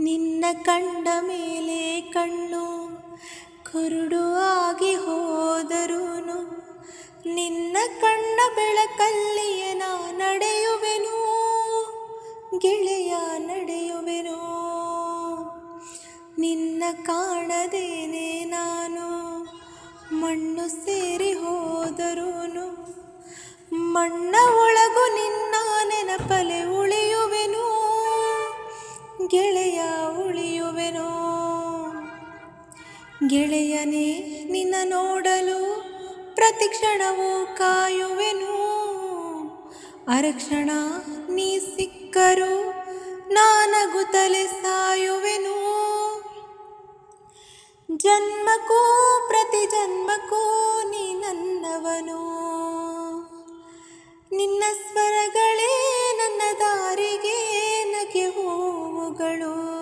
ನಿನ್ನ ಕಂಡ ಮೇಲೆ ಕಣ್ಣು ಕುರುಡು ಆಗಿ ಹೋದರೂನು ನಿನ್ನ ಕಣ್ಣ ಬೆಳಕಲ್ಲಿಯೇ ನಾ ನಡೆಯುವೆನು ಗೆಳೆಯ ನಡೆಯುವೆನು. ನಿನ್ನ ಕಾಣದೇನೆ ನಾನು ಮಣ್ಣು ಸೇರಿ ಹೋದರೂನು ಮಣ್ಣ ಒಳಗು ನಿನ್ನ ನೆನಪಲೆ ಉಳಿಯುವೆನು ಗೆಳೆಯ ಉಳಿಯುವೆನು. ಗೆಳೆಯನೇ ನಿನ್ನ ನೋಡಲು ಪ್ರತಿ ಕ್ಷಣವೂ ಕಾಯುವೆನು. ಅರಕ್ಷಣ ನೀ ಸಿಕ್ಕರು ನಾನಗುತ್ತಲೆ ಸಾಯುವೆನು. ಜನ್ಮಕ್ಕೂ ಪ್ರತಿ ಜನ್ಮಕ್ಕೂ ನೀ ನನ್ನವನು. ನಿನ್ನ ಸ್ವರಗಳೇ ನನ್ನ ದಾರಿಗೆ ನಗೆ ಹೂವುಗಳು.